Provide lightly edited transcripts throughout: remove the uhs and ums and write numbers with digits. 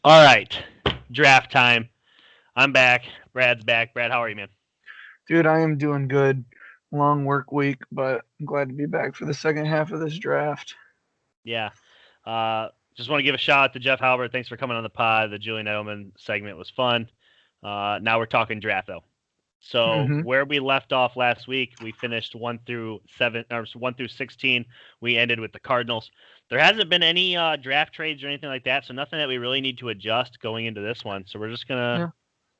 All right, draft time. I'm back. Brad's back. Brad, how are you, man? Dude, I am doing good. Long work week, but I'm glad to be back for the second half of this draft. Yeah. Just want to give a shout out to Jeff Halbert. Thanks for coming on the pod. The Julian Edelman segment was fun. Now we're talking draft though. So hmm where we left off last week, we finished 1 through 7 or 1 through 16. We ended with the Cardinals. There hasn't been any draft trades or anything like that, so nothing that we really need to adjust going into this one. So Yeah.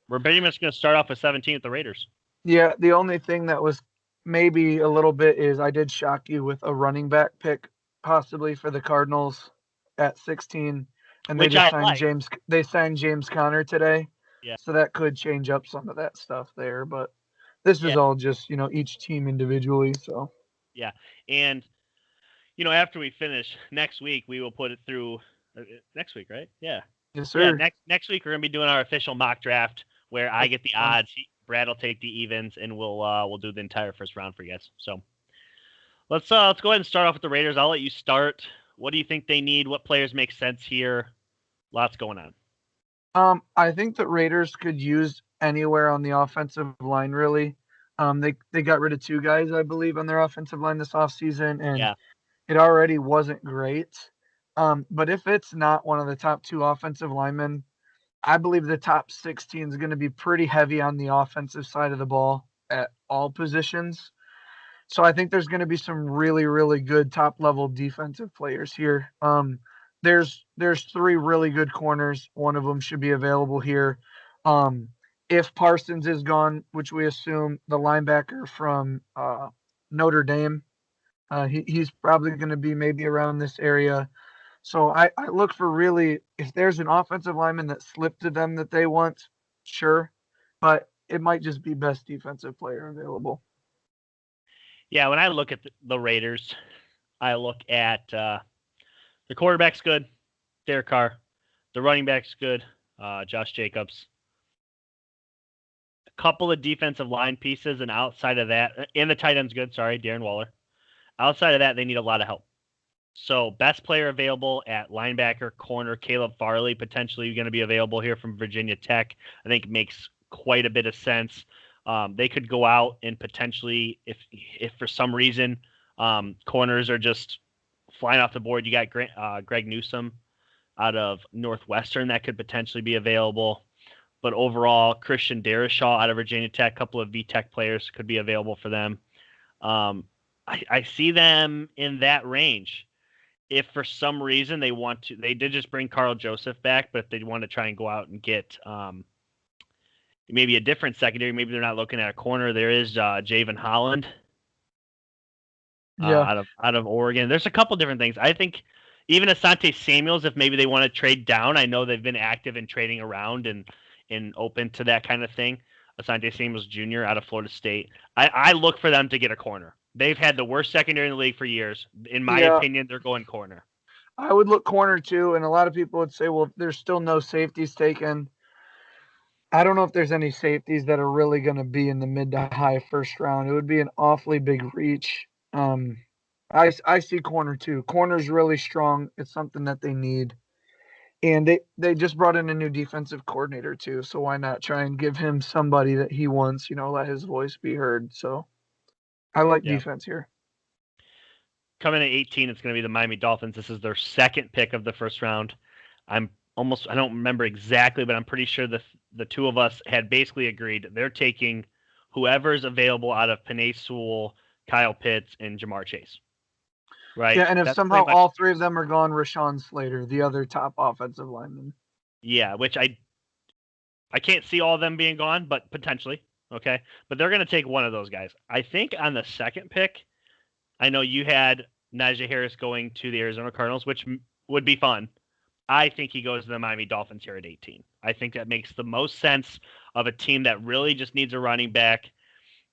we're pretty much gonna start off with 17 with the Raiders. Yeah, the only thing that was maybe a little bit is I did shock you with a running back pick possibly for the Cardinals at 16, and Which I like. They signed James Conner today. Yeah, So that could change up some of that stuff there, but this yeah, is all just, each team individually, so yeah. And after we finish next week, we will put it through next week, right? Yeah, yes yeah. sir. Next week we're gonna be doing our official mock draft where I That's get the fun. odds, Brad will take the evens, and we'll do the entire first round for you guys. So let's go ahead and start off with the Raiders. I'll let you start. What do you think they need? What players make sense here? Lots going on. I think the Raiders could use anywhere on the offensive line really. They got rid of two guys, I believe, on their offensive line this offseason, and Yeah, it already wasn't great. But if it's not one of the top two offensive linemen, I believe the top 16 is going to be pretty heavy on the offensive side of the ball at all positions. So I think there's going to be some really, really good top level defensive players here. There's three really good corners. One of them should be available here. Um, if Parsons is gone, which we assume, the linebacker from Notre Dame, he's probably going to be maybe around this area. So I look for really if there's an offensive lineman that slipped to them that they want, sure, but it might just be best defensive player available. yeah. When I look at the Raiders, I look at the quarterback's good, Derek Carr. The running back's good, Josh Jacobs. A couple of defensive line pieces, and outside of that, and the tight end's good. Sorry, Darren Waller. Outside of that, they need a lot of help. So, best player available at linebacker, corner, Caleb Farley, potentially going to be available here from Virginia Tech. I think makes quite a bit of sense. They could go out and potentially, if for some reason corners are just flying off the board, you got Greg Newsome out of Northwestern that could potentially be available. But overall, Christian Darrisaw out of Virginia Tech, a couple of VTech players could be available for them. I see them in that range. If for some reason they did just bring Carl Joseph back, but if they want to try and go out and get maybe a different secondary, maybe they're not looking at a corner. There is Javen Holland Yeah, out of Oregon. There's a couple different things. I think even Asante Samuels, if maybe they want to trade down, I know they've been active in trading around and open to that kind of thing. Asante Samuels Jr. out of Florida State. I look for them to get a corner. They've had the worst secondary in the league for years. In my yeah. opinion, they're going corner. I would look corner too, and a lot of people would say, well, there's still no safeties taken. I don't know if there's any safeties that are really going to be in the mid to high first round. It would be an awfully big reach. I see corner too. Corner's really strong. It's something that they need. And they just brought in a new defensive coordinator too. So why not try and give him somebody that he wants, let his voice be heard. So I like Yeah. defense here. Coming at 18, it's going to be the Miami Dolphins. This is their second pick of the first round. I don't remember exactly, but I'm pretty sure the two of us had basically agreed they're taking whoever's available out of Panay Sewell, Kyle Pitts, and Jamar Chase. Right? Yeah, and if That's pretty somehow much all three of them are gone, Rashawn Slater, the other top offensive lineman. yeah. Which I can't see all of them being gone, but potentially okay. But they're going to take one of those guys. I think on the second pick, I know you had Najee Harris going to the Arizona Cardinals, which would be fun. I think he goes to the Miami Dolphins here at 18. I think that makes the most sense of a team that really just needs a running back.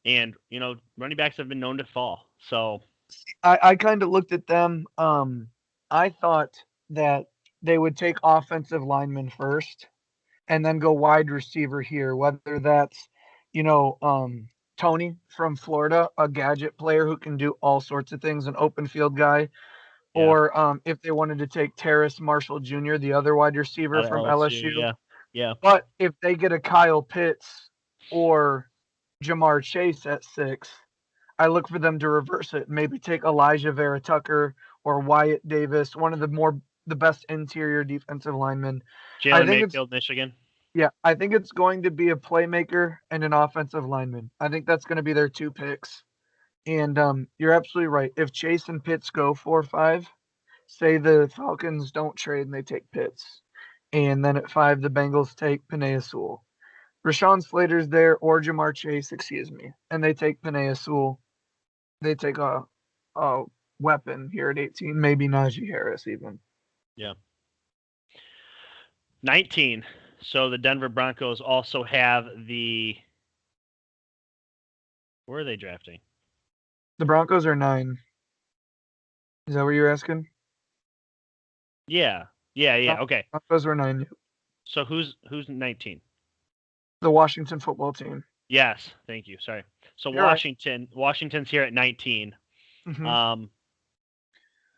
And, running backs have been known to fall. So, I kind of looked at them. I thought that they would take offensive linemen first and then go wide receiver here, whether that's, you know, um, Tony from Florida, a gadget player who can do all sorts of things, an open field guy, Yeah. or if they wanted to take Terrace Marshall Jr., the other wide receiver Out of from LSU. LSU. Yeah. Yeah. But if they get a Kyle Pitts or Jamar Chase at 6, I look for them to reverse it. Maybe take Elijah Vera Tucker or Wyatt Davis, one of the best interior defensive linemen. I Jalen think it's Mayfield, Michigan. I think it's going to be a playmaker and an offensive lineman. I think that's going to be their 2 picks. And you're absolutely right. If Chase and Pitts go 4-5, say the Falcons don't trade and they take Pitts, and then at 5 the Bengals take Panay Sewell. Rashawn Slater's there or Jamar Chase, excuse me, and they take Panay Sewell. They take a weapon here at 18, maybe Najee Harris even. Yeah. 19. So the Denver Broncos also have the. Where are they drafting? The Broncos are 9. Is that what you're asking? Yeah. Okay. Broncos are 9. So who's 19? The Washington football team. Yes, thank you. Sorry. So You're right. Washington's here at 19. Mm-hmm.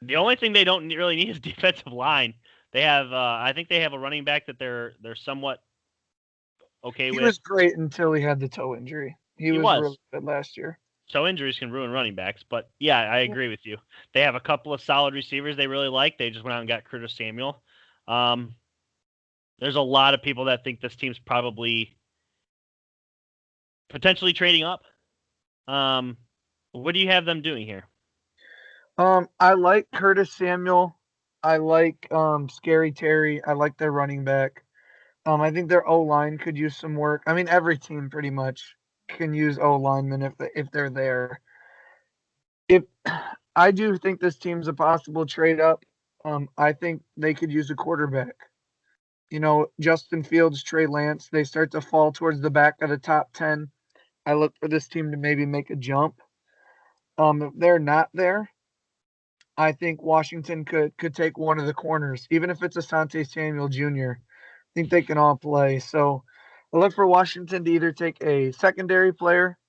The only thing they don't really need is defensive line. They have, I think they have a running back that they're somewhat okay with. He was great until he had the toe injury. He was really good last year. So injuries can ruin running backs, but yeah, I agree with you. They have a couple of solid receivers they really like. They just went out and got Curtis Samuel. There's a lot of people that think this team's probably potentially trading up. What do you have them doing here? I like Curtis Samuel. I like Scary Terry. I like their running back. I think their O-line could use some work. I mean, every team pretty much can use O-linemen if they're there. If I do think this team's a possible trade up, I think they could use a quarterback. You know, Justin Fields, Trey Lance, they start to fall towards the back of the top 10. I look for this team to maybe make a jump. If they're not there, I think Washington could take one of the corners, even if it's Asante Samuel Jr. I think they can all play. So I look for Washington to either take a secondary player,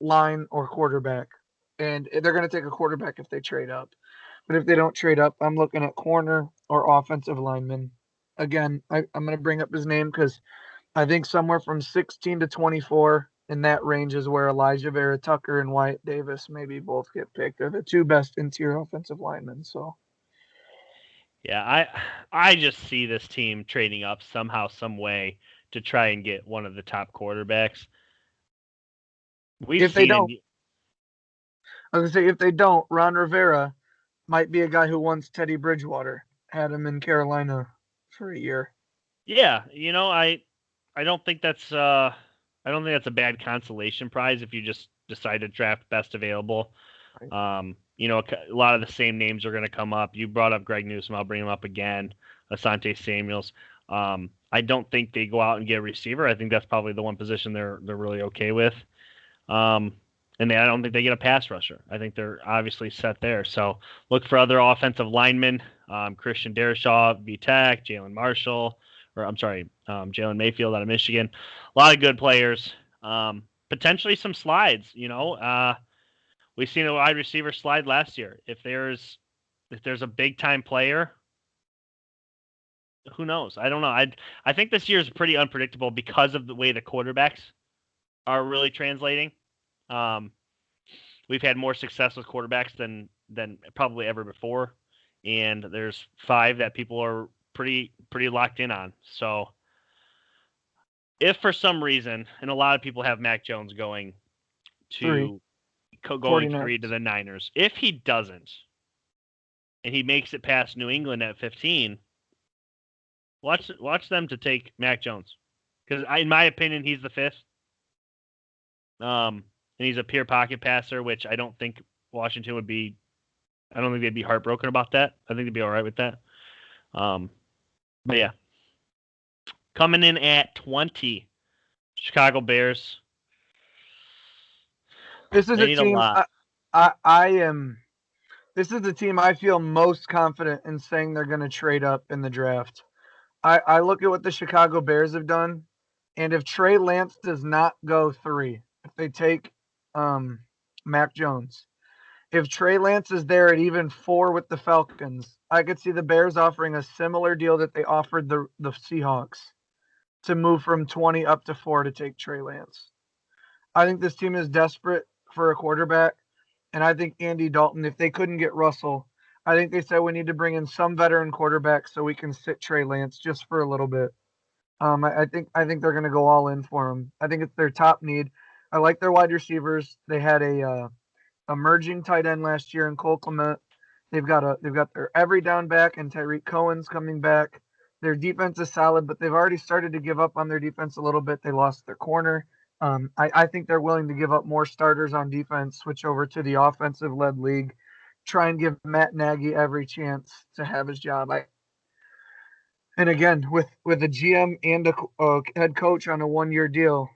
line, or quarterback. And they're going to take a quarterback if they trade up. But if they don't trade up, I'm looking at corner or offensive lineman. Again, I'm going to bring up his name because I think somewhere from 16 to 24 in that range is where Elijah Vera Tucker and Wyatt Davis maybe both get picked. They're the 2 best interior offensive linemen. So, yeah, I just see this team trading up somehow, some way to try and get one of the top quarterbacks. if they don't, Ron Rivera might be a guy who wants Teddy Bridgewater. Had him in Carolina for a year. Yeah, I don't think that's a bad consolation prize if you just decide to draft best available. Right. A lot of the same names are going to come up. You brought up Greg Newsome. I'll bring him up again. Asante Samuels. I don't think they go out and get a receiver. I think that's probably the one position they're really okay with. And I don't think they get a pass rusher. I think they're obviously set there. So look for other offensive linemen. Christian Darrisaw, VTech, Jalen Mayfield out of Michigan. A lot of good players. Potentially some slides. We've seen a wide receiver slide last year. If there's a big time player, who knows? I don't know. I think this year is pretty unpredictable because of the way the quarterbacks are really translating. We've had more success with quarterbacks than probably ever before, and there's 5 that people are pretty locked in on. So if for some reason, and a lot of people have Mac Jones going 3 to the Niners, if he doesn't, and he makes it past New England at 15, watch them to take Mac Jones, because in my opinion he's the 5th. And he's a pure pocket passer, which I don't think Washington would be. I don't think they'd be heartbroken about that. I think they'd be all right with that. But yeah, coming in at 20, Chicago Bears. This is a team. This is the team I feel most confident in saying they're going to trade up in the draft. I look at what the Chicago Bears have done, and if Trey Lance does not go 3, if they take Mac Jones, If Trey Lance is there at even 4 with the Falcons, I could see the Bears offering a similar deal that they offered the Seahawks to move from 20 up to 4 to take Trey Lance. I think this team is desperate for a quarterback, and I think Andy Dalton, if they couldn't get Russell, I think they said we need to bring in some veteran quarterback so we can sit Trey Lance just for a little bit. I think they're going to go all in for him. I think it's their top need. I like their wide receivers. They had a emerging tight end last year in Cole Clement. They've got their every down back and Tyreek Cohen's coming back. Their defense is solid, but they've already started to give up on their defense a little bit. They lost their corner. I think they're willing to give up more starters on defense, switch over to the offensive-led league, try and give Matt Nagy every chance to have his job. And again, with a GM and a head coach on a 1-year deal,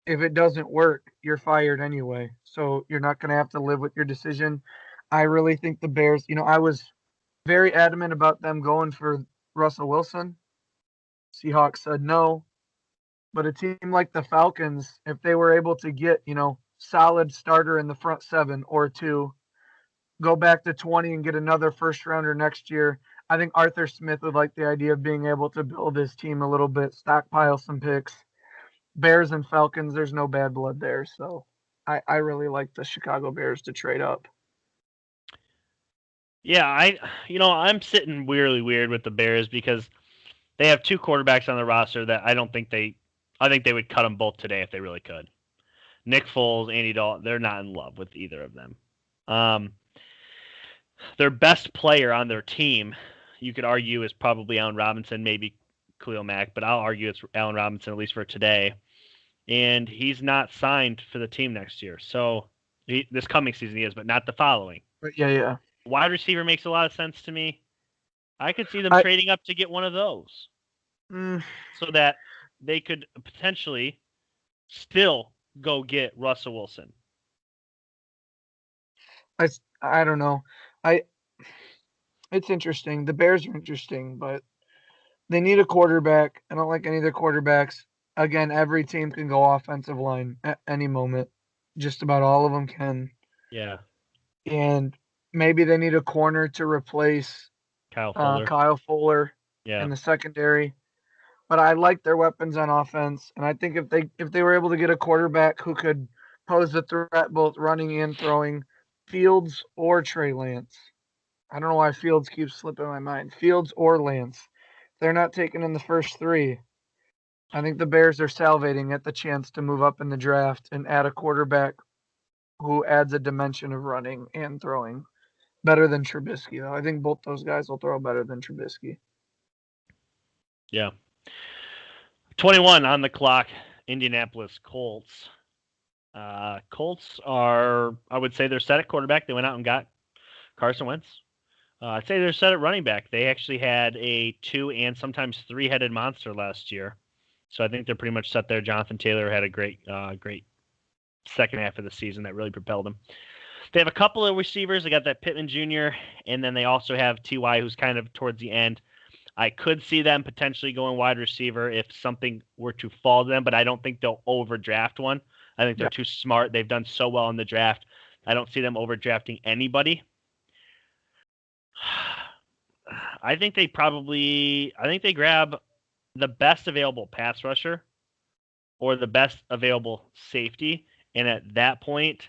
if it doesn't work, you're fired anyway. So you're not going to have to live with your decision. I really think the Bears, I was very adamant about them going for Russell Wilson. Seahawks said no. But a team like the Falcons, if they were able to get, solid starter in the front 7 or 2, go back to 20 and get another first rounder next year, I think Arthur Smith would like the idea of being able to build his team a little bit, stockpile some picks. Bears and Falcons, there's no bad blood there. So I really like the Chicago Bears to trade up. Yeah, I'm sitting weirdly weird with the Bears because they have 2 quarterbacks on the roster that I think they would cut them both today if they really could. Nick Foles, Andy Dalton, they're not in love with either of them. Their best player on their team, you could argue, is probably Allen Robinson, maybe Khalil Mack, but I'll argue it's Allen Robinson, at least for today. And he's not signed for the team next year. So this coming season he is, but not the following. Yeah. Wide receiver makes a lot of sense to me. I could see them trading up to get one of those so that they could potentially still go get Russell Wilson. I don't know. It's interesting. The Bears are interesting, but they need a quarterback. I don't like any of their quarterbacks. Again, every team can go offensive line at any moment. Just about all of them can. Yeah. And maybe they need a corner to replace Kyle Fuller in the secondary. But I like their weapons on offense, and I think if they were able to get a quarterback who could pose a threat both running and throwing, Fields or Trey Lance. I don't know why Fields keeps slipping my mind. Fields or Lance. They're not taken in the first 3. I think the Bears are salivating at the chance to move up in the draft and add a quarterback who adds a dimension of running and throwing. Better than Trubisky, though. I think both those guys will throw better than Trubisky. Yeah. 21 on the clock, Indianapolis Colts. Colts are, I would say they're set at quarterback. They went out and got Carson Wentz. I'd say they're set at running back. They actually had a 2 and sometimes 3-headed monster last year. So I think they're pretty much set there. Jonathan Taylor had a great second half of the season that really propelled them. They have a couple of receivers. They got that Pittman Jr., and then they also have T.Y., who's kind of towards the end. I could see them potentially going wide receiver if something were to fall to them, but I don't think they'll overdraft one. I think they're too smart. They've done so well in the draft. I don't see them overdrafting anybody. I think they grab the best available pass rusher or the best available safety, and at that point,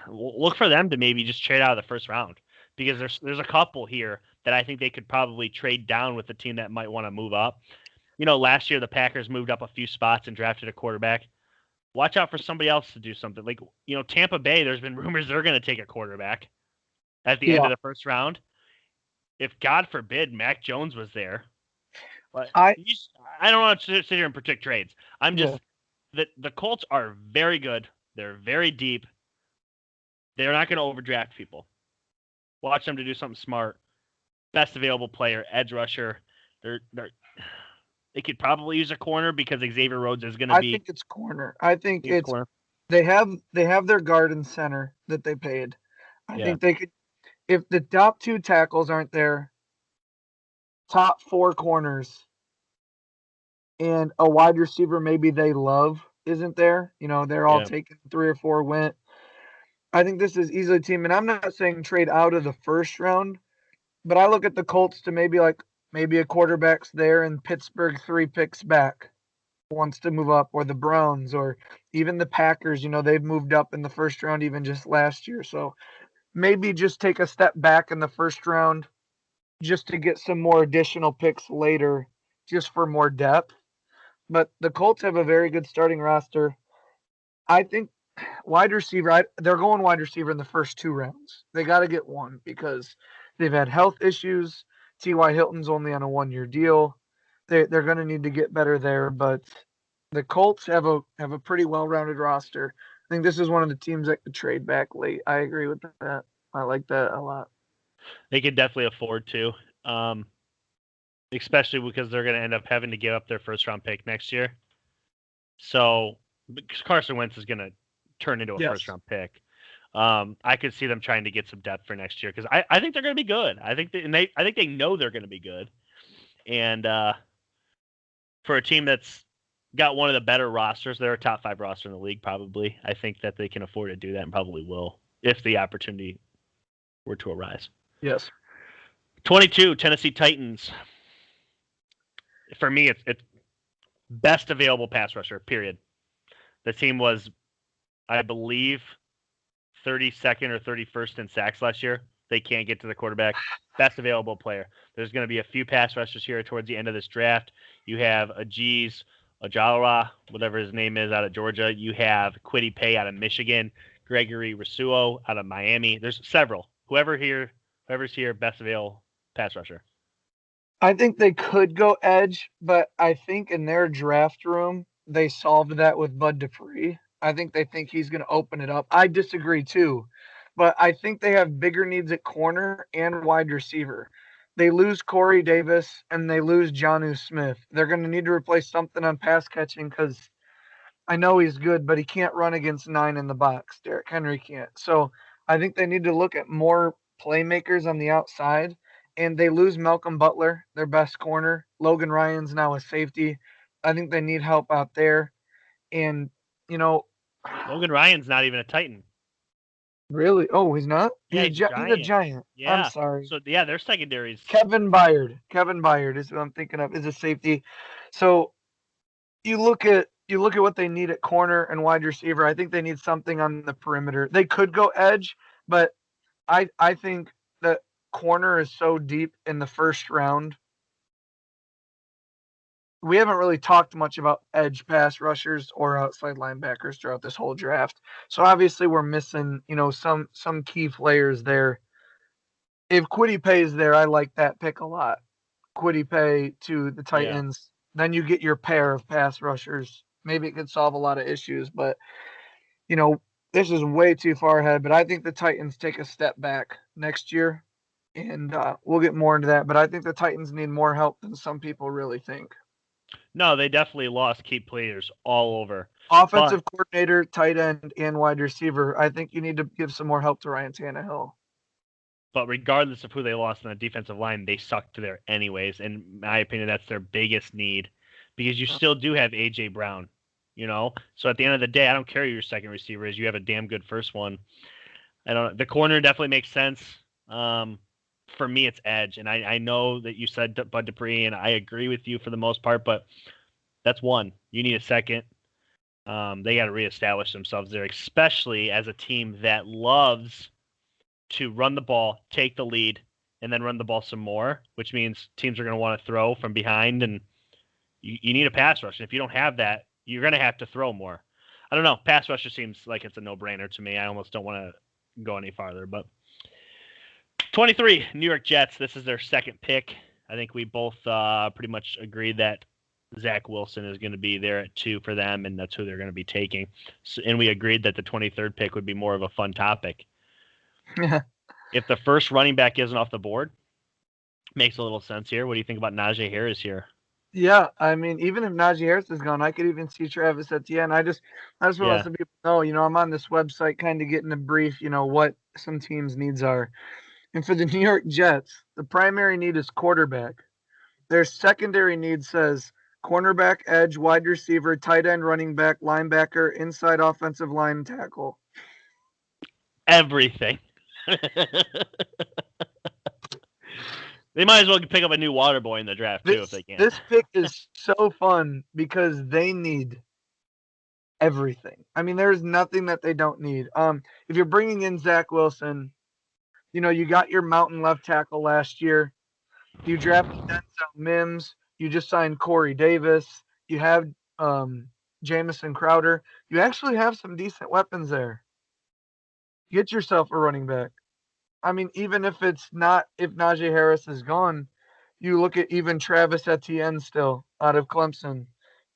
look for them to maybe just trade out of the first round because there's a couple here that I think they could probably trade down with the team that might want to move up. Last year the Packers moved up a few spots and drafted a quarterback. Watch out for somebody else to do something. Like, Tampa Bay, there's been rumors they're going to take a quarterback at the end of the first round. If, God forbid, Mac Jones was there. But I don't want to sit here and predict trades. I'm just the Colts are very good. They're very deep. They're not going to overdraft people. Watch them to do something smart. Best available player, edge rusher. They could probably use a corner because Xavier Rhodes is going to be. I think it's corner. I think it's corner. They have their guard and center that they paid. I think they could, if the top 2 tackles aren't there, top 4 corners, and a wide receiver maybe they love isn't there. They're all taking 3 or 4 went. I think this is easily a team, and I'm not saying trade out of the first round, but I look at the Colts to maybe a quarterback's there and Pittsburgh 3 picks back wants to move up, or the Browns, or even the Packers. They've moved up in the first round even just last year. So maybe just take a step back in the first round just to get some more additional picks later, just for more depth. But the Colts have a very good starting roster. I think wide receiver, they're going wide receiver in the first 2 rounds. They got to get one because they've had health issues. T.Y. Hilton's only on a 1-year deal. They're going to need to get better there. But the Colts have a pretty well-rounded roster. I think this is one of the teams that could trade back late. I agree with that. I like that a lot. They could definitely afford to, especially because they're going to end up having to give up their first-round pick next year. So Carson Wentz is going to turn into a first-round pick. I could see them trying to get some depth for next year because I think they're going to be good. I think they know they're going to be good, and for a team that's got one of the better rosters, they're a top 5 roster in the league probably. I think that they can afford to do that and probably will if the opportunity were to arise. Yes. 22 Tennessee Titans. For me, it's best available pass rusher. Period. The team was, I believe, 32nd or 31st in sacks last year. They can't get to the quarterback. Best available player. There's going to be a few pass rushers here towards the end of this draft. You have Ojala, whatever his name is, out of Georgia. You have Kwity Paye out of Michigan. Gregory Rousseau out of Miami. There's several. Whoever's here, best available pass rusher. I think they could go edge, but I think in their draft room, they solved that with Bud Dupree. I think they think he's going to open it up. I disagree too, but I think they have bigger needs at corner and wide receiver. They lose Corey Davis and they lose Jonnu Smith. They're going to need to replace something on pass catching because I know he's good, but he can't run against 9 in the box. Derrick Henry can't. So I think they need to look at more playmakers on the outside. And they lose Malcolm Butler, their best corner. Logan Ryan's now a safety. I think they need help out there. And, Logan Ryan's not even a Titan. Really? Oh, he's not? Yeah, he's a giant. Yeah. I'm sorry. So, yeah, their secondaries. Kevin Byard is what I'm thinking of, is a safety. So you look at what they need at corner and wide receiver. I think they need something on the perimeter. They could go edge, but I think that corner is so deep in the first round. We haven't really talked much about edge pass rushers or outside linebackers throughout this whole draft. So obviously we're missing, some key players there. If Kwity Paye is there, I like that pick a lot. Kwity Paye to the Titans. Yeah. Then you get your pair of pass rushers. Maybe it could solve a lot of issues, but this is way too far ahead. But I think the Titans take a step back next year. And we'll get more into that. But I think the Titans need more help than some people really think. No, they definitely lost key players all over. Offensive coordinator, tight end, and wide receiver. I think you need to give some more help to Ryan Tannehill. But regardless of who they lost on the defensive line, they sucked there anyways. In my opinion, that's their biggest need because you still do have A.J. Brown, So at the end of the day, I don't care who your second receiver is. You have a damn good first one. The corner definitely makes sense. For me, it's edge. And I know that you said Bud Dupree, and I agree with you for the most part, but that's one. You need a second. They got to reestablish themselves there, especially as a team that loves to run the ball, take the lead, and then run the ball some more, which means teams are going to want to throw from behind, and you need a pass rush. And if you don't have that, you're going to have to throw more. I don't know. Pass rusher seems like it's a no-brainer to me. I almost don't want to go any farther, but 23, New York Jets. This is their second pick. I think we both pretty much agreed that Zach Wilson is going to be there at 2 for them, and that's who they're going to be taking. And we agreed that the 23rd pick would be more of a fun topic. If the first running back isn't off the board, makes a little sense here. What do you think about Najee Harris here? Yeah, I mean, even if Najee Harris is gone, I could even see Travis Etienne. I just want to let some people know, I'm on this website kind of getting a brief, what some teams' needs are. And for the New York Jets, the primary need is quarterback. Their secondary need says cornerback, edge, wide receiver, tight end, running back, linebacker, inside offensive line, tackle. everything. They might as well pick up a new water boy in the draft too if they can. This pick is so fun because they need everything. I mean, there's nothing that they don't need. If you're bringing in Zach Wilson, you got your mountain left tackle last year. You drafted Denzel Mims. You just signed Corey Davis. You have Jamison Crowder. You actually have some decent weapons there. Get yourself a running back. I mean, even if Najee Harris is gone, you look at even Travis Etienne still out of Clemson.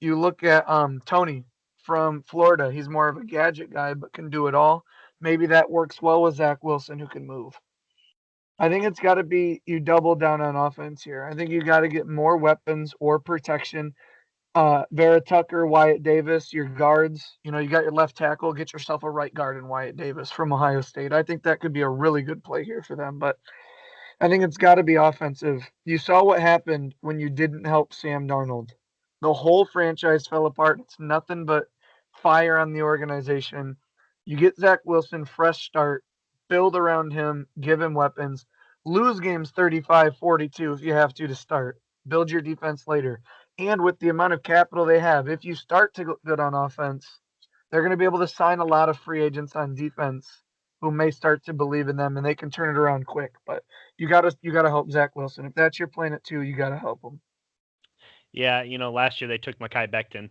You look at Tony from Florida. He's more of a gadget guy, but can do it all. Maybe that works well with Zach Wilson, who can move. I think it's got to be you double down on offense here. I think you got to get more weapons or protection. Vera Tucker, Wyatt Davis, your guards. You got your left tackle. Get yourself a right guard in Wyatt Davis from Ohio State. I think that could be a really good play here for them. But I think it's got to be offensive. You saw what happened when you didn't help Sam Darnold. The whole franchise fell apart. It's nothing but fire on the organization. You get Zach Wilson, fresh start, build around him, give him weapons, lose games 35-42 if you have to start. Build your defense later. And with the amount of capital they have, if you start to look good on offense, they're going to be able to sign a lot of free agents on defense who may start to believe in them, and they can turn it around quick. But you gotta help Zach Wilson. If that's your plan at 2, you gotta help him. Yeah, last year they took Mekhi Becton,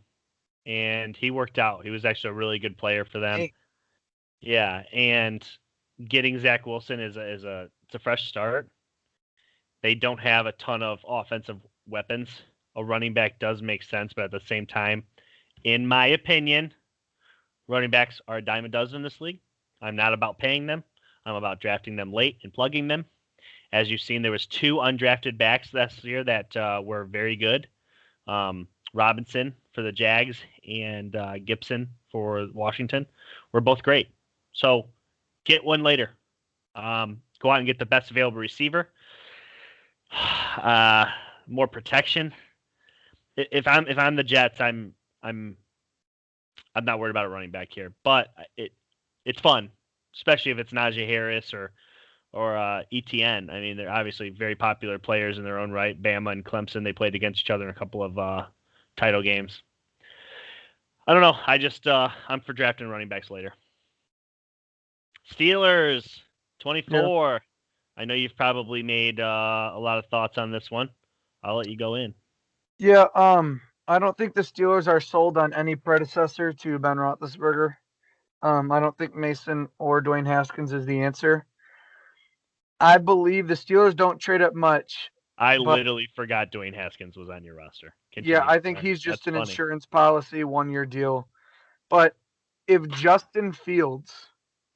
and he worked out. He was actually a really good player for them. Hey. Yeah, and getting Zach Wilson is it's a fresh start. They don't have a ton of offensive weapons. A running back does make sense, but at the same time, in my opinion, running backs are a dime a dozen in this league. I'm not about paying them. I'm about drafting them late and plugging them. As you've seen, there was 2 undrafted backs last year that were very good. Robinson for the Jags and Gibson for Washington were both great. So get one later. Go out and get the best available receiver. More protection. If I'm the Jets, I'm not worried about a running back here, but it's fun, especially if it's Najee Harris or ETN. I mean, they're obviously very popular players in their own right. Bama and Clemson, they played against each other in a couple of title games. I don't know. I'm for drafting running backs later. Steelers, 24. Yeah. I know you've probably made a lot of thoughts on this one. I'll let you go in. Yeah, I don't think the Steelers are sold on any predecessor to Ben Roethlisberger. I don't think Mason or Dwayne Haskins is the answer. I believe the Steelers don't trade up much. I literally forgot Dwayne Haskins was on your roster. Continue. Yeah, I think he's just an insurance policy, 1-year deal. But if Justin Fields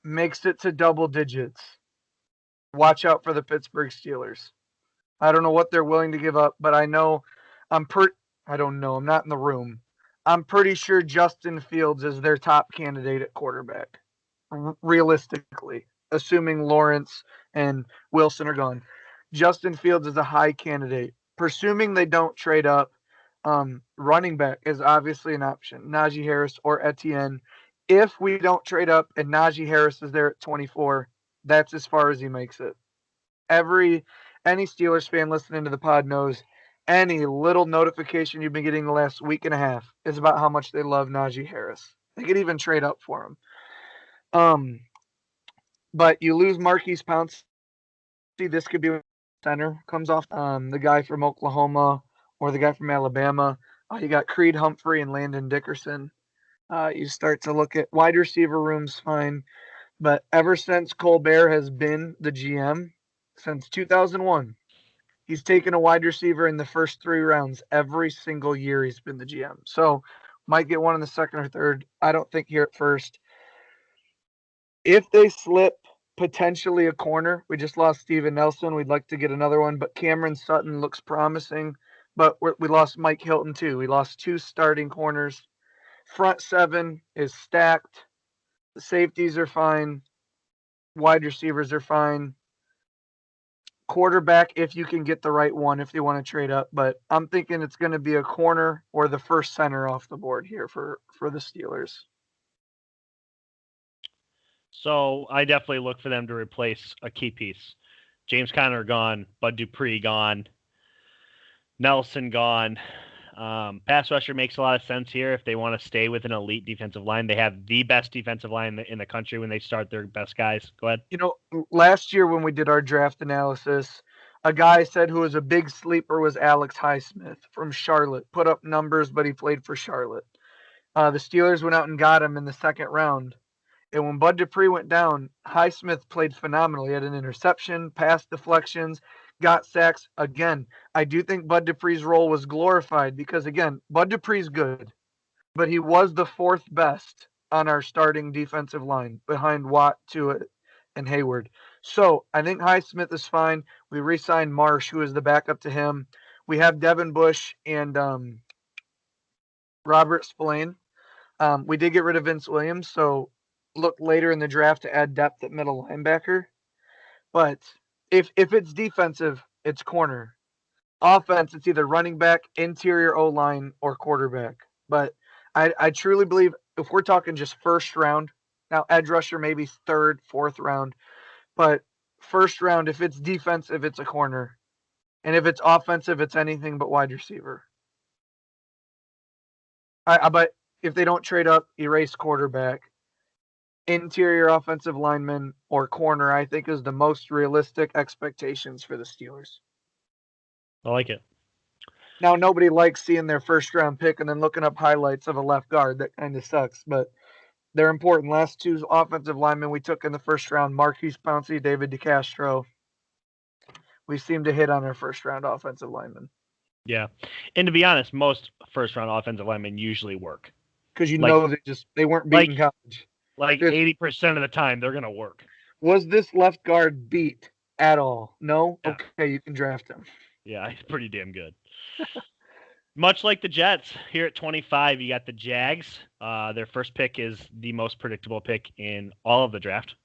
makes it to double digits, watch out for the Pittsburgh Steelers. I don't know what they're willing to give up, but I know I don't know. I'm not in the room. I'm pretty sure Justin Fields is their top candidate at quarterback, realistically, assuming Lawrence and Wilson are gone. Justin Fields is a high candidate. Presuming they don't trade up, running back is obviously an option. Najee Harris or Etienne. If we don't trade up and Najee Harris is there at 24, that's as far as he makes it. Any Steelers fan listening to the pod knows any little notification you've been getting the last week and a half is about how much they love Najee Harris. They could even trade up for him. But you lose Marquise Pouncey. This could be when center comes off. The guy from Oklahoma or the guy from Alabama. You got Creed Humphrey and Landon Dickerson. You start to look at wide receiver rooms, fine. But ever since Colbert has been the GM, since 2001, he's taken a wide receiver in the first 3 rounds every single year he's been the GM. So might get one in the second or third. I don't think here at first. If they slip potentially a corner, we just lost Steven Nelson. We'd like to get another one, but Cameron Sutton looks promising. But we lost Mike Hilton too. We lost 2 starting corners. Front 7 is stacked. The safeties are fine. Wide receivers are fine. Quarterback, if you can get the right one, if they want to trade up. But I'm thinking it's going to be a corner or the first center off the board here for the Steelers. So I definitely look for them to replace a key piece. James Conner gone, Bud Dupree gone, Nelson gone. Pass rusher makes a lot of sense here if they want to stay with an elite defensive line. They have the best defensive line in the country when they start their best guys. Go ahead. You know, last year when we did our draft analysis, a guy said who was a big sleeper was Alex Highsmith from Charlotte. Put up numbers, but he played for Charlotte. The Steelers went out and got him in the second round. And when Bud Dupree went down, Highsmith played phenomenal. He had an interception, pass deflections, got sacks. Again, I do think Bud Dupree's role was glorified because, again, Bud Dupree's good, but he was the fourth best on our starting defensive line behind Watt, Tuitt, and Hayward. So I think Highsmith is fine. We re-signed Marsh, who is the backup to him. We have Devin Bush and Robert Spillane. We did get rid of Vince Williams, so look later in the draft to add depth at middle linebacker. But if it's defensive, it's corner. Offense, it's either running back, interior O line, or quarterback. But I truly believe if we're talking just first round, now edge rusher maybe third, fourth round, but first round, if it's defensive, it's a corner. And if it's offensive, it's anything but wide receiver. But if they don't trade up, erase quarterback. Interior offensive lineman or corner, I think, is the most realistic expectations for the Steelers. I like it. Now, nobody likes seeing their first round pick and then looking up highlights of a left guard. That kind of sucks, but they're important. Last two offensive linemen we took in the first round, Marquise Pouncey, David DeCastro. We seem to hit on our first round offensive linemen. Yeah. And to be honest, most first round offensive linemen usually work. Because know they weren't beating college. Like 80% of the time, they're going to work. Was this left guard beat at all? No? Yeah. Okay, you can draft him. Yeah, he's pretty damn good. Much like the Jets, here at 25, you got the Jags. Their first pick is the most predictable pick in all of the draft.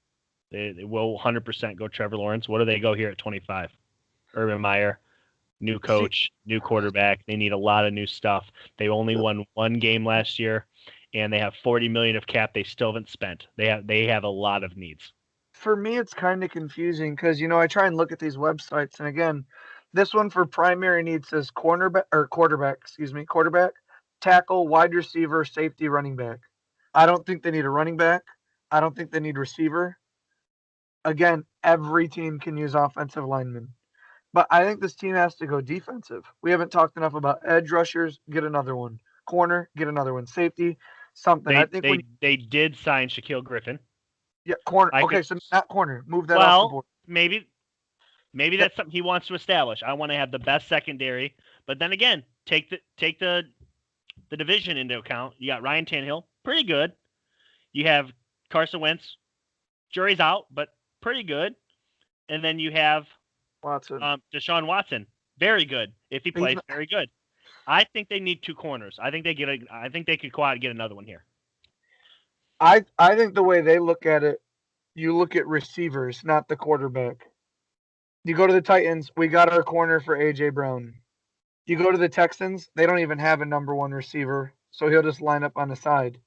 They will 100% go Trevor Lawrence. What do they go here at 25? Urban Meyer, new coach, new quarterback. They need a lot of new stuff. They only won one game last year, and they have $40 million of cap they still haven't spent. They have a lot of needs. For me, it's kind of confusing because, I try and look at these websites, and again, this one for primary needs says quarterback, tackle, wide receiver, safety, running back. I don't think they need a running back. I don't think they need receiver. Again, every team can use offensive linemen. But I think this team has to go defensive. We haven't talked enough about edge rushers. Get another one. Corner, get another one. Safety, something. They did sign Shaquille Griffin. Yeah, corner. So not corner. Move that off the board. Maybe that's something he wants to establish. I want to have the best secondary, but then again, take the division into account. You got Ryan Tannehill, pretty good. You have Carson Wentz, jury's out, but pretty good. And then you have Watson. Deshaun Watson, very good. If he plays, very good. I think they need two corners. I think they could go out and get another one here. I think the way they look at it, you look at receivers, not the quarterback. You go to the Titans, we got our corner for A.J. Brown. You go to the Texans, they don't even have a number one receiver, so he'll just line up on the side.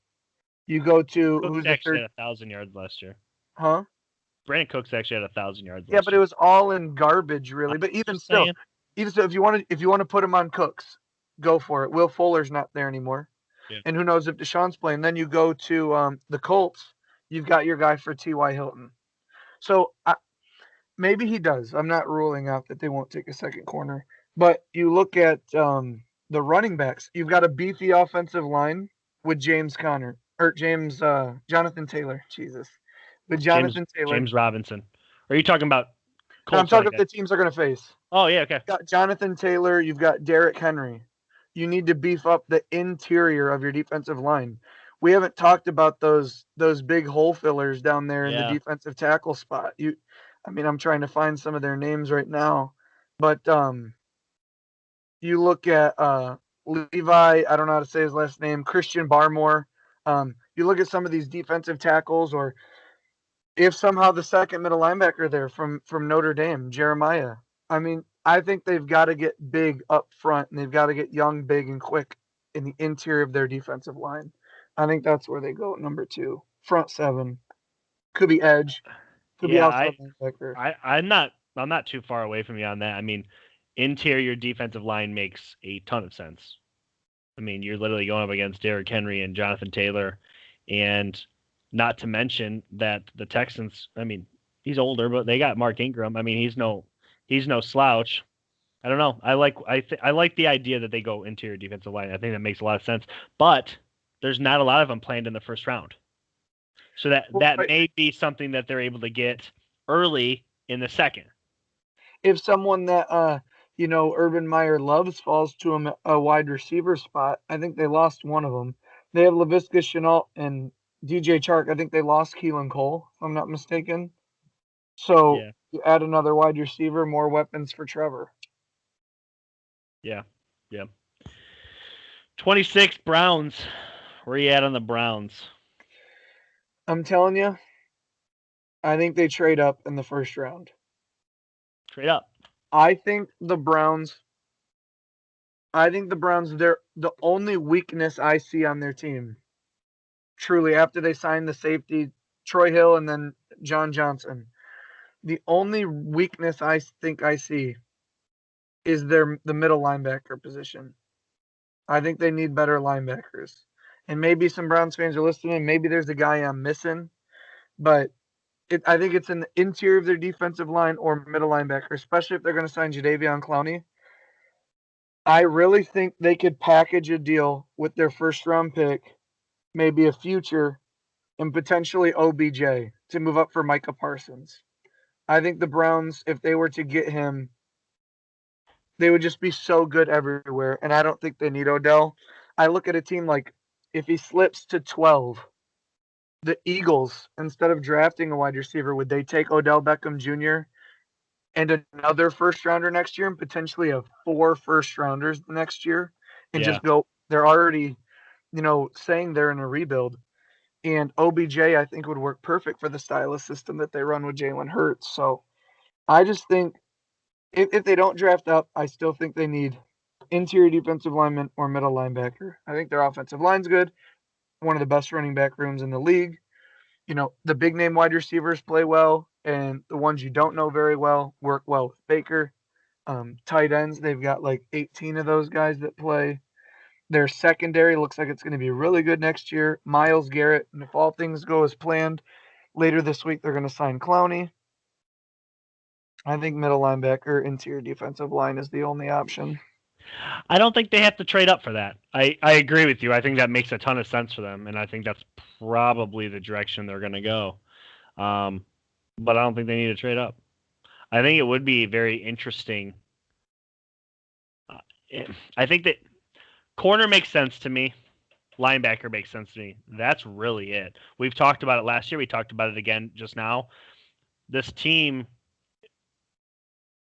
You go to Cooks actually had 1,000 yards last year. Huh? Brandon Cooks actually had 1,000 yards. Yeah, but it was all in garbage, really. But even still, if you want to put him on Cooks, go for it. Will Fuller's not there anymore, and who knows if Deshaun's playing. Then you go to the Colts. You've got your guy for T.Y. Hilton. So maybe he does. I'm not ruling out that they won't take a second corner. But you look at the running backs. You've got a beefy offensive line with Jonathan Taylor. Jesus. With Jonathan Taylor. James Robinson. Are you talking about Colts? I'm talking about the teams are going to face. Oh, yeah, okay. You've got Jonathan Taylor. You've got Derrick Henry. You need to beef up the interior of your defensive line. We haven't talked about those big hole fillers down there in the defensive tackle spot. I'm trying to find some of their names right now. But you look at Levi, I don't know how to say his last name, Christian Barmore. You look at some of these defensive tackles, or if somehow the second middle linebacker there from Notre Dame, Jeremiah. I think they've got to get big up front, and they've got to get young, big, and quick in the interior of their defensive line. I think that's where they go at number 2, front 7. Could be edge. Could be Yeah, outside linebacker. I'm not too far away from you on that. I mean, interior defensive line makes a ton of sense. I mean, you're literally going up against Derrick Henry and Jonathan Taylor, and not to mention that the Texans. I mean, he's older, but they got Mark Ingram. I mean, he's no slouch. I don't know. I like the idea that they go interior defensive line. I think that makes a lot of sense. But there's not a lot of them planned in the first round, so that may be something that they're able to get early in the second. If someone that Urban Meyer loves falls to a wide receiver spot, I think they lost one of them. They have Laviska Shenault and DJ Chark. I think they lost Keelan Cole, if I'm not mistaken. So Yeah, you add another wide receiver, more weapons for Trevor. yeah, yeah. 26 Browns. Where are you at on the Browns? I'm telling you, I think they trade up in the first round. Trade up. I think the Browns, they're the only weakness I see on their team. Truly, after they signed the safety, Troy Hill and then John Johnson, the only weakness I think I see is the middle linebacker position. I think they need better linebackers. And maybe some Browns fans are listening. Maybe there's a guy I'm missing, but I think it's in the interior of their defensive line or middle linebacker, especially if they're going to sign Jadeveon Clowney. I really think they could package a deal with their first round pick, maybe a future, and potentially OBJ to move up for Micah Parsons. I think the Browns, if they were to get him, they would just be so good everywhere. And I don't think they need Odell. I look at a team like if he slips to 12, the Eagles, instead of drafting a wide receiver, would they take Odell Beckham Jr. and another first rounder next year and potentially have 4 first rounders next year and Yeah. just go? They're already, saying they're in a rebuild. And OBJ, I think, would work perfect for the stylus system that they run with Jalen Hurts. So I just think if they don't draft up, I still think they need interior defensive lineman or middle linebacker. I think their offensive line's good, one of the best running back rooms in the league. The big name wide receivers play well, and the ones you don't know very well work well with Baker. Tight ends, they've got like 18 of those guys that play. Their secondary looks like it's going to be really good next year. Myles Garrett, and if all things go as planned, later this week they're going to sign Clowney. I think middle linebacker, interior defensive line is the only option. I don't think they have to trade up for that. I agree with you. I think that makes a ton of sense for them, and I think that's probably the direction they're going to go. But I don't think they need to trade up. I think it would be very interesting. I think that corner makes sense to me. Linebacker makes sense to me. That's really it. We've talked about it last year. We talked about it again just now. This team,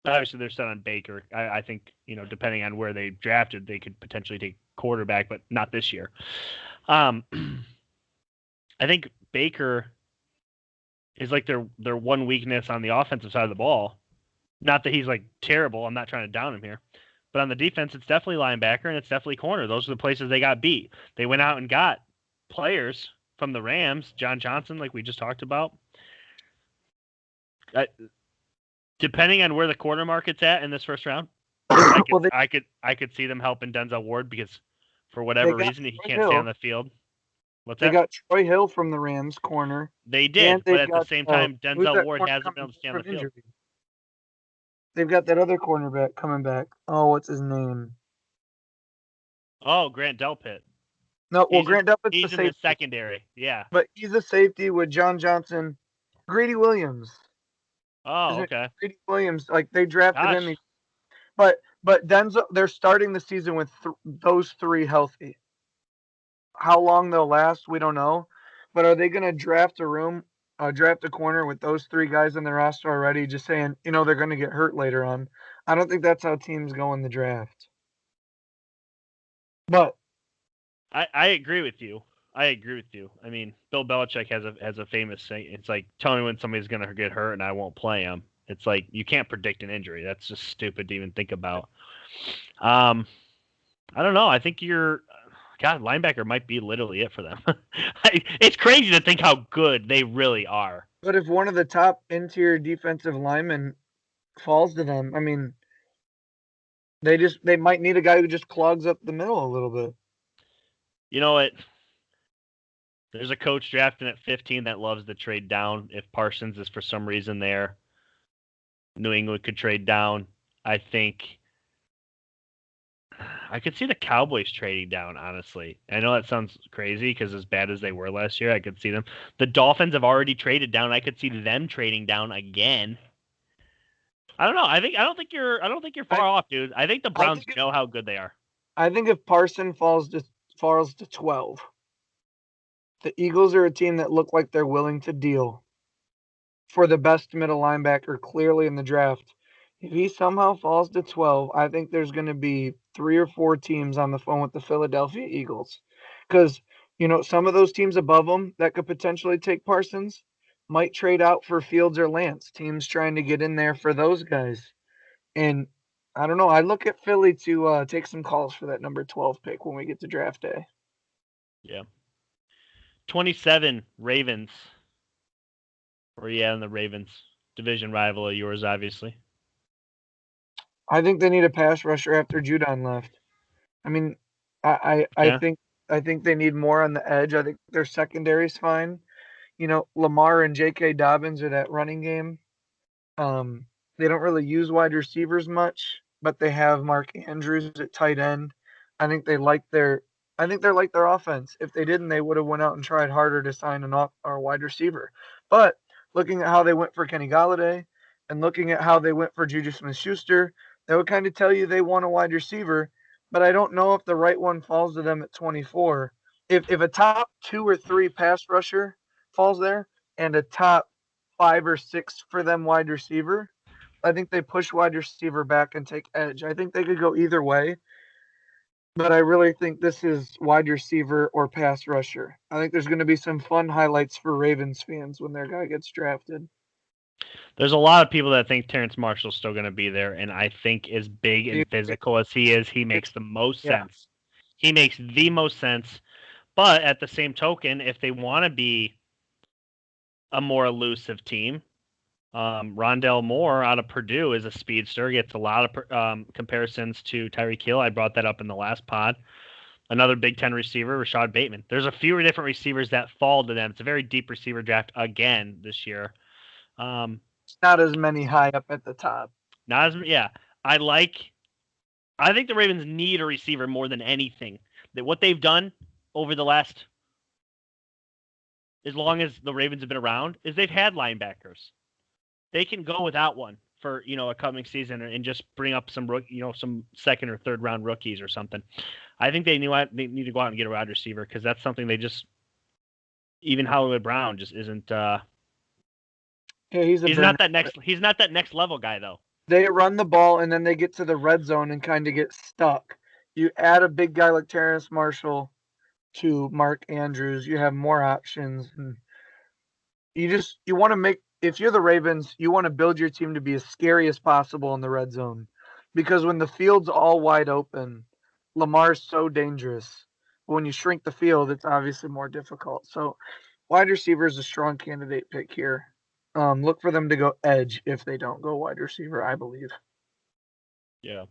obviously, they're set on Baker. I think, depending on where they drafted, they could potentially take quarterback, but not this year. I think Baker is like their one weakness on the offensive side of the ball. Not that he's like terrible. I'm not trying to down him here. But on the defense, it's definitely linebacker and it's definitely corner. Those are the places they got beat. They went out and got players from the Rams, John Johnson, like we just talked about. Depending on where the corner market's at in this first round, I could see them helping Denzel Ward because for whatever reason he can't stay on the field. What's that? They got Troy Hill from the Rams corner. They did, but at the same time, Denzel Ward hasn't been able to stay on the field. They've got that other cornerback coming back. Oh, what's his name? Oh, Grant Delpit. No, well, Grant Delpit's he's in the secondary. Yeah. But he's a safety with John Johnson. Greedy Williams. Oh, okay. Greedy Williams, like they drafted him. But Denzel, they're starting the season with those 3 healthy. How long they'll last, we don't know. But are they going to draft a corner with those 3 guys in the roster already, just saying, they're going to get hurt later on? I don't think that's how teams go in the draft. But I agree with you. I mean, Bill Belichick has a famous saying. It's like, tell me when somebody's going to get hurt and I won't play him. It's like you can't predict an injury. That's just stupid to even think about. I don't know. I think God, linebacker might be literally it for them. It's crazy to think how good they really are. But if one of the top interior defensive linemen falls to them, I mean, they might need a guy who just clogs up the middle a little bit. You know what? There's a coach drafting at 15 that loves to trade down. If Parsons is for some reason there, New England could trade down. I think I could see the Cowboys trading down, honestly. I know that sounds crazy because as bad as they were last year, I could see them. The Dolphins have already traded down. I could see them trading down again. I don't know. I don't think you're far off, dude. I think the Browns know how good they are. I think if Parsons falls to 12, the Eagles are a team that look like they're willing to deal for the best middle linebacker clearly in the draft. If he somehow falls to 12, I think there's going to be 3 or 4 teams on the phone with the Philadelphia Eagles. Because, some of those teams above them that could potentially take Parsons might trade out for Fields or Lance. Teams trying to get in there for those guys. And I don't know. I look at Philly to take some calls for that number 12 pick when we get to draft day. Yeah. 27, Ravens. Where are you at in the Ravens? Division rival of yours, obviously. I think they need a pass rusher after Judon left. I mean, I think they need more on the edge. I think their secondary is fine. Lamar and J.K. Dobbins are that running game. They don't really use wide receivers much, but they have Mark Andrews at tight end. I think they're like their offense. If they didn't, they would have went out and tried harder to sign our wide receiver. But looking at how they went for Kenny Golladay and looking at how they went for Juju Smith-Schuster, that would kind of tell you they want a wide receiver. But I don't know if the right one falls to them at 24. If a top 2 or 3 pass rusher falls there and a top 5 or 6 for them wide receiver, I think they push wide receiver back and take edge. I think they could go either way, but I really think this is wide receiver or pass rusher. I think there's going to be some fun highlights for Ravens fans when their guy gets drafted. There's a lot of people that think Terrence Marshall's still going to be there, and I think as big and physical as he is, he makes the most sense. He makes the most sense. But at the same token, if they want to be a more elusive team, Rondell Moore out of Purdue is a speedster, gets a lot of comparisons to Tyreek Hill. I brought that up in the last pod. Another Big Ten receiver, Rashad Bateman. There's a few different receivers that fall to them. It's a very deep receiver draft again this year. It's not as many high up at the top. I think the Ravens need a receiver more than anything. That what they've done over the last, as long as the Ravens have been around, is they've had linebackers. They can go without one for a coming season and just bring up some some second or third round rookies or something. I think they need to go out and get a wide receiver because that's something they just, even Hollywood Brown just isn't. He's not that next level guy though. They run the ball and then they get to the red zone and kind of get stuck. You add a big guy like Terrence Marshall to Mark Andrews, you have more options, and you want to make. If you're the Ravens, you want to build your team to be as scary as possible in the red zone, because when the field's all wide open, Lamar's so dangerous. When you shrink the field, it's obviously more difficult. So, wide receiver is a strong candidate pick here. Look for them to go edge if they don't go wide receiver, I believe. Yeah.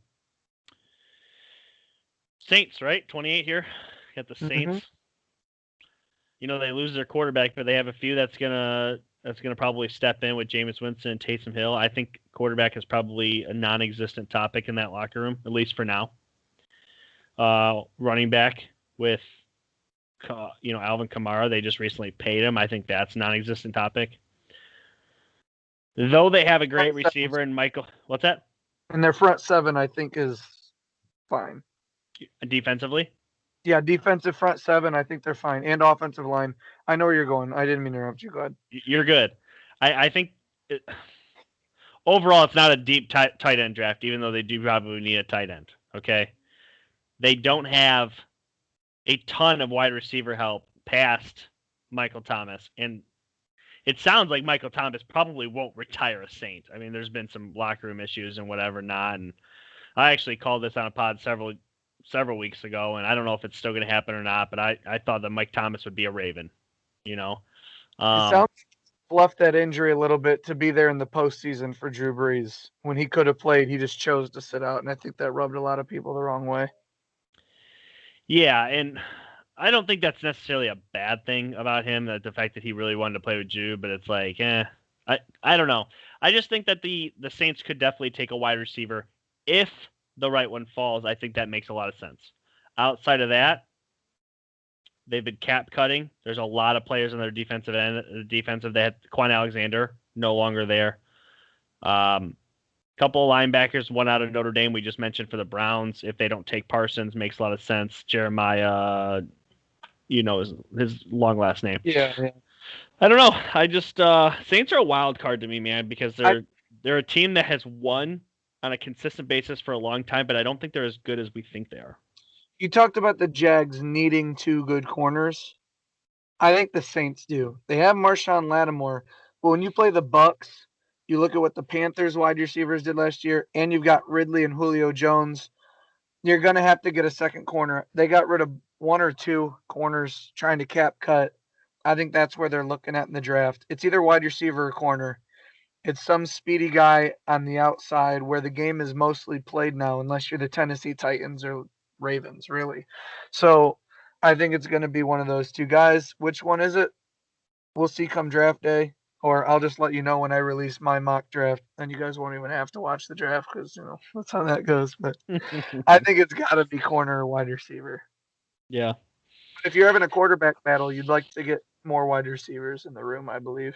Saints, right? 28 here. Got the Saints. Mm-hmm. They lose their quarterback, but they have a few that's gonna probably step in with Jameis Winston and Taysom Hill. I think quarterback is probably a non-existent topic in that locker room, at least for now. Running back with Alvin Kamara, they just recently paid him. I think that's a non-existent topic. Though they have a great receiver in Michael. What's that? And their front seven, I think, is fine. Defensively? Yeah, defensive front seven, I think they're fine. And offensive line. I know where you're going. I didn't mean to interrupt you. Go ahead. You're good. I think overall it's not a deep tight end draft, even though they do probably need a tight end. Okay? They don't have a ton of wide receiver help past Michael Thomas. And it sounds like Michael Thomas probably won't retire a Saint. I mean, there's been some locker room issues and whatever not. And I actually called this on a pod several several weeks ago, and I don't know if it's still going to happen or not. But I thought that Mike Thomas would be a Raven. You know, It sounds left that injury a little bit to be there in the postseason for Drew Brees. When he could have played, he just chose to sit out, and I think that rubbed a lot of people the wrong way. Yeah, and I don't think that's necessarily a bad thing about him, that the fact that he really wanted to play with Drew, but it's like, I don't know. I just think that the Saints could definitely take a wide receiver if the right one falls. I think that makes a lot of sense. Outside of that, they've been cap cutting. There's a lot of players on their defensive end. They had Quan Alexander, no longer there. Couple of linebackers, one out of Notre Dame we just mentioned for the Browns. If they don't take Parsons, makes a lot of sense. Jeremiah, his long last name. Yeah. I don't know. I just Saints are a wild card to me, man, because they're a team that has won on a consistent basis for a long time, but I don't think they're as good as we think they are. You talked about the Jags needing two good corners. I think the Saints do. They have Marshawn Lattimore, but when you play the Bucks, you look at what the Panthers wide receivers did last year, and you've got Ridley and Julio Jones. You're going to have to get a second corner. They got rid of one or two corners trying to cap cut. I think that's where they're looking at in the draft. It's either wide receiver or corner. It's some speedy guy on the outside where the game is mostly played now, unless you're the Tennessee Titans or Ravens, really. So I think it's going to be one of those two guys. Which one is it? We'll see come draft day, or I'll just let you know when I release my mock draft. Then you guys won't even have to watch the draft because, that's how that goes. But I think it's got to be corner or wide receiver. Yeah. If you're having a quarterback battle, you'd like to get more wide receivers in the room, I believe.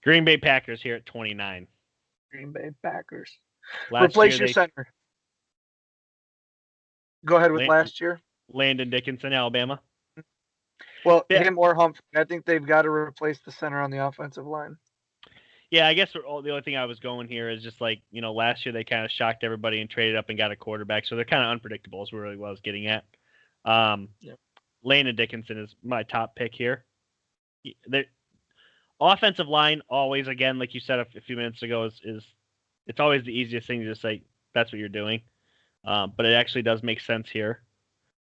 Green Bay Packers here at 29. Green Bay Packers. Replace your center. Go ahead with last year. Landon Dickinson, Alabama. Well, him or Humphrey. I think they've got to replace the center on the offensive line. Yeah, I guess the only thing I was going here is just like, last year they kind of shocked everybody and traded up and got a quarterback. So they're kind of unpredictable is really what I was getting at. Landon Dickinson is my top pick here. The offensive line always, again, like you said a few minutes ago, is it's always the easiest thing to just say that's what you're doing. But it actually does make sense here.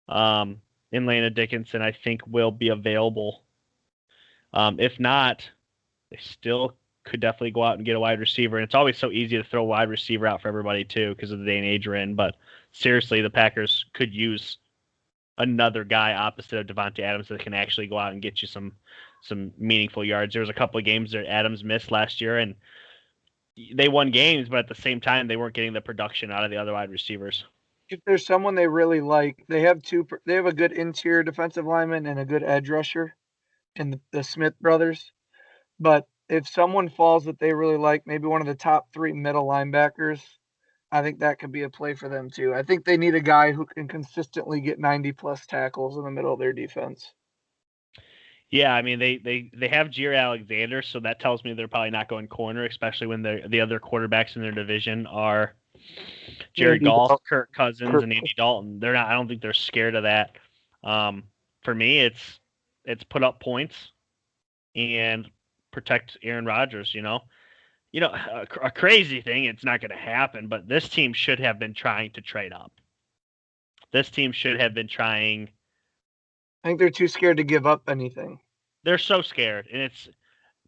In Landon Dickinson, I think will be available. If not, they still could definitely go out and get a wide receiver. And it's always so easy to throw a wide receiver out for everybody too because of the day and age we're in. But seriously, the Packers could use another guy opposite of Devontae Adams that can actually go out and get you some meaningful yards. There was a couple of games that Adams missed last year, and they won games, but at the same time, they weren't getting the production out of the other wide receivers. If there's someone they really like, they have a good interior defensive lineman and a good edge rusher in the Smith brothers. But if someone falls that they really like, maybe one of the top 3 middle linebackers, I think that could be a play for them too. I think they need a guy who can consistently get 90-plus tackles in the middle of their defense. Yeah, I mean they have Jaire Alexander, so that tells me they're probably not going corner, especially when the other quarterbacks in their division are Jared Goff, Kirk Cousins, and Andy Dalton. They're not. I don't think they're scared of that. For me, it's put up points and protect Aaron Rodgers. A crazy thing. It's not going to happen, but this team should have been trying to trade up. This team should have been trying. I think they're too scared to give up anything. They're so scared, and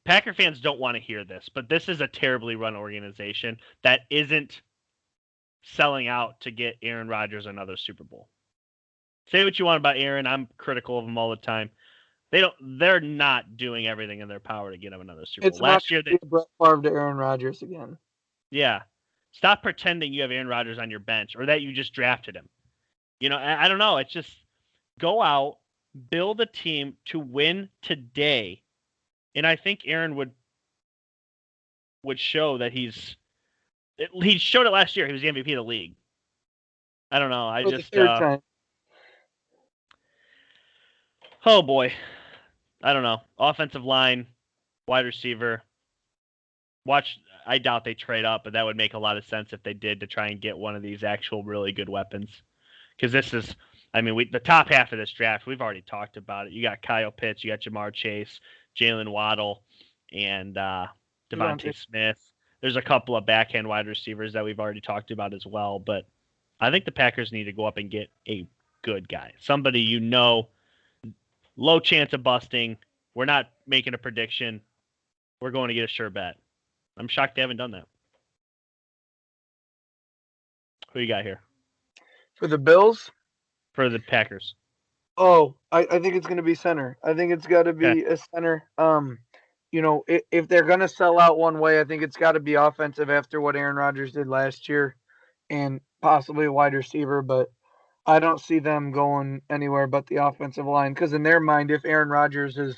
Packer fans don't want to hear this, but this is a terribly run organization that isn't selling out to get Aaron Rodgers another Super Bowl. Say what you want about Aaron. I'm critical of him all the time. They're not doing everything in their power to get him another Super Bowl. Last year, Brett Favre to Aaron Rodgers again. Yeah. Stop pretending you have Aaron Rodgers on your bench or that you just drafted him. I don't know. It's just go out, build a team to win today. And I think Aaron would show that he showed it last year. He was the MVP of the league. I don't know. Oh boy. I don't know. Offensive line, wide receiver. I doubt they trade up, but that would make a lot of sense if they did to try and get one of these actual really good weapons. Because this is, the top half of this draft, we've already talked about it. You got Kyle Pitts, you got Jamar Chase, Jalen Waddle, and Devontae Smith. There's a couple of backhand wide receivers that we've already talked about as well, but I think the Packers need to go up and get a good guy. Somebody low chance of busting. We're not making a prediction. We're going to get a sure bet. I'm shocked they haven't done that. Who you got here? For the Bills? For the Packers. Oh, I think it's going to be center. I think it's got to be a center. If they're going to sell out one way, I think it's got to be offensive after what Aaron Rodgers did last year and possibly a wide receiver, but I don't see them going anywhere but the offensive line because in their mind, if Aaron Rodgers is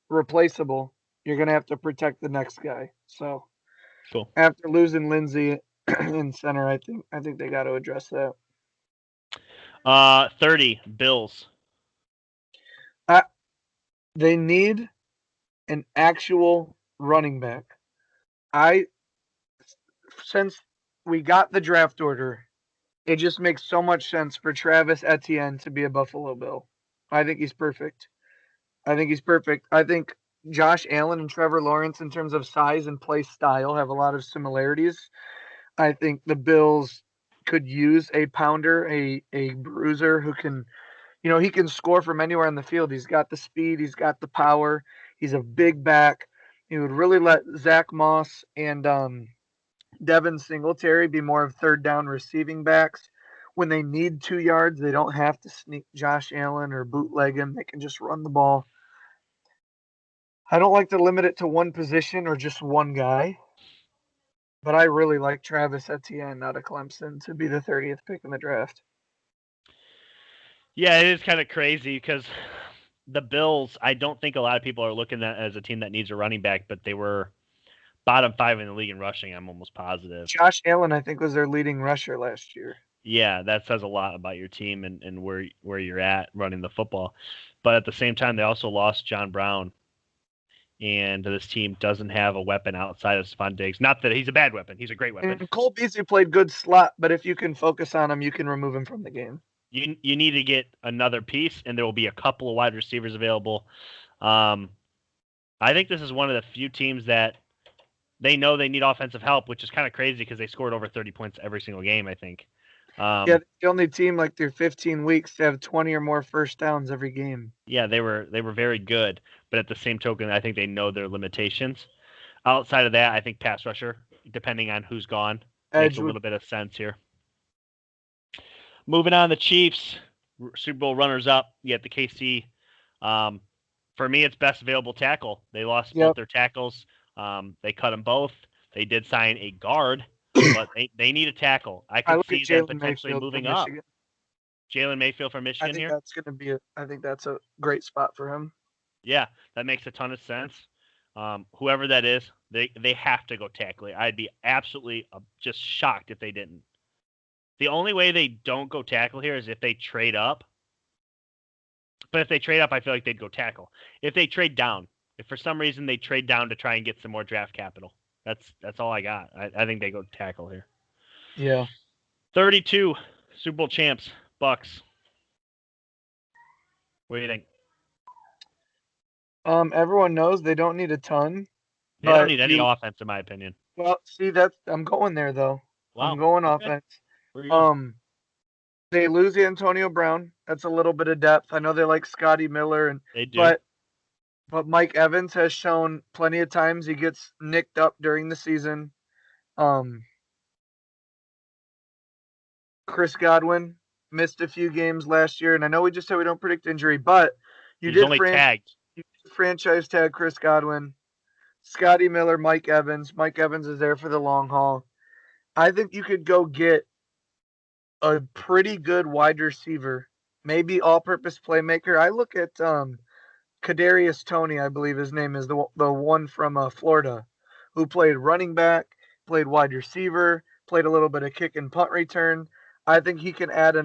replaceable, you're going to have to protect the next guy. So cool. After losing Lindsey in center, I think they got to address that. 30 Bills. They need an actual running back. Since we got the draft order, it just makes so much sense for Travis Etienne to be a Buffalo Bill. I think he's perfect. I think Josh Allen and Trevor Lawrence, in terms of size and play style, have a lot of similarities. I think the Bills could use a pounder, a bruiser who can, he can score from anywhere on the field. He's got the speed, he's got the power, he's a big back. He would really let Zach Moss and Devin Singletary be more of third down receiving backs. When they need 2 yards, they don't have to sneak Josh Allen or bootleg him. They can just run the ball. I don't like to limit it to one position or just one guy, but I really like Travis Etienne out of Clemson to be the 30th pick in the draft. Yeah, it is kind of crazy because the Bills, I don't think a lot of people are looking at as a team that needs a running back, but they were bottom 5 in the league in rushing, I'm almost positive. Josh Allen, I think, was their leading rusher last year. Yeah, that says a lot about your team and where you're at running the football. But at the same time, they also lost John Brown. And this team doesn't have a weapon outside of Stephon Diggs. Not that he's a bad weapon. He's a great weapon. And Cole Beasley played good slot, but if you can focus on him, you can remove him from the game. You need to get another piece, and there will be a couple of wide receivers available. I think this is one of the few teams that they know they need offensive help, which is kind of crazy because they scored over 30 points every single game, I think. Yeah, the only team through 15 weeks to have 20 or more first downs every game. Yeah, they were very good, but at the same token, I think they know their limitations. Outside of that, I think pass rusher, depending on who's gone, makes a little bit of sense here. Moving on, the Chiefs, Super Bowl runners-up. You get the KC. For me, it's best available tackle. They lost both their tackles. They cut them both. They did sign a guard, but they need a tackle. I can see them potentially moving up. Jalen Mayfield from Michigan here. That's going to be I think that's a great spot for him. Yeah, that makes a ton of sense. Whoever that is, they have to go tackle. I'd be absolutely just shocked if they didn't. The only way they don't go tackle here is if they trade up. But if they trade up, I feel like they'd go tackle. If they trade down, if for some reason they trade down to try and get some more draft capital, that's all I got. I think they go tackle here. Yeah. 32 Super Bowl champs, Bucks. What do you think? Everyone knows they don't need a ton. They don't need any offense, in my opinion. Well, see, I'm going there though. Wow. I'm going offense. They lose Antonio Brown. That's a little bit of depth. I know they like Scotty Miller, and they do. But Mike Evans has shown plenty of times he gets nicked up during the season. Chris Godwin missed a few games last year, and I know we just said we don't predict injury, but he's only tagged. You did franchise tag Chris Godwin, Scotty Miller, Mike Evans. Mike Evans is there for the long haul. I think you could go get a pretty good wide receiver, maybe all-purpose playmaker. I look at Kadarius Toney, I believe his name is, the one from Florida, who played running back, played wide receiver, played a little bit of kick and punt return. I think he can add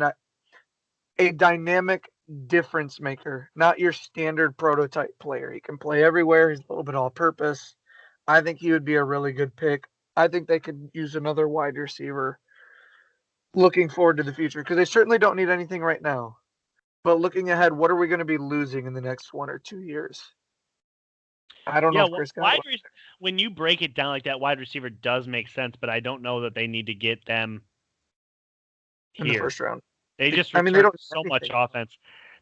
a dynamic difference maker, not your standard prototype player. He can play everywhere. He's a little bit all-purpose. I think he would be a really good pick. I think they could use another wide receiver. Looking forward to the future, because they certainly don't need anything right now. But looking ahead, what are we going to be losing in the next 1 or 2 years? I don't know if Chris Godwin. When you break it down like that, wide receiver does make sense, but I don't know that they need to get them in the first round. They just they return don't so much offense.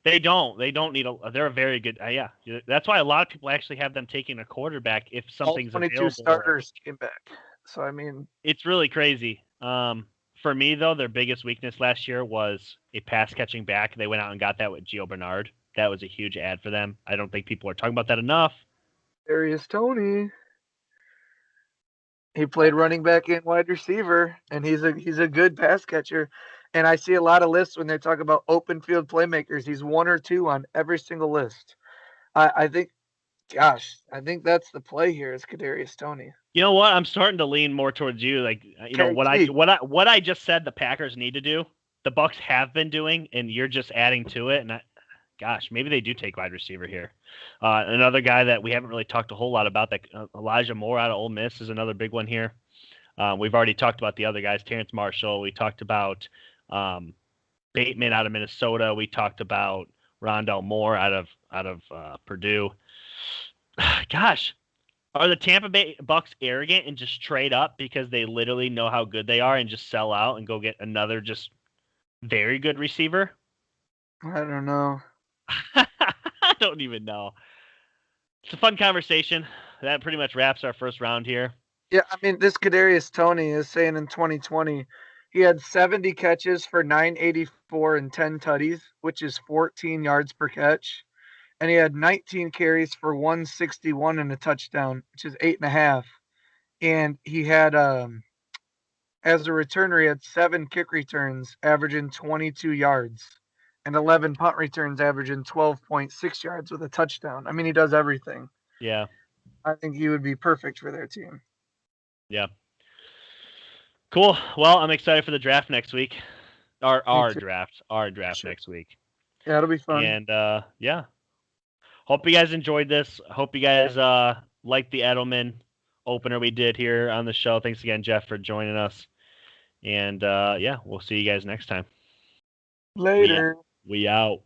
They don't need they're a very good. Yeah, that's why a lot of people actually have them taking a quarterback if something's all 22 available. starters came back. So it's really crazy. For me though, their biggest weakness last year was a pass catching back. They went out and got that with Gio Bernard. That was a huge ad for them. I don't think people are talking about that enough. Kadarius Toney. He played running back and wide receiver, and he's a good pass catcher. And I see a lot of lists when they talk about open field playmakers. He's 1 or 2 on every single list. I think that's the play here is Kadarius Toney. You know what? I'm starting to lean more towards you. Like, what I just said the Packers need to do, the Bucs have been doing, and you're just adding to it. And maybe they do take wide receiver here. Another guy that we haven't really talked a whole lot about, that Elijah Moore out of Ole Miss is another big one here. We've already talked about the other guys, Terrence Marshall. We talked about Bateman out of Minnesota. We talked about Rondell Moore out of Purdue. Gosh, are the Tampa Bay Bucs arrogant and just trade up because they literally know how good they are and just sell out and go get another just very good receiver? I don't know. I don't even know. It's a fun conversation. That pretty much wraps our first round here. Yeah, this Kadarius Toney is saying in 2020 he had 70 catches for 984 and 10 tutties, which is 14 yards per catch. And he had 19 carries for 161 and a touchdown, which is 8.5. And he had, as a returner, he had 7 kick returns, averaging 22 yards, and 11 punt returns, averaging 12.6 yards with a touchdown. He does everything. Yeah. I think he would be perfect for their team. Yeah. Cool. Well, I'm excited for the draft next week. Our draft next week. Yeah, it'll be fun. And yeah. Hope you guys enjoyed this. Hope you guys liked the Edelman opener we did here on the show. Thanks again, Jeff, for joining us. And yeah, we'll see you guys next time. Later. We out.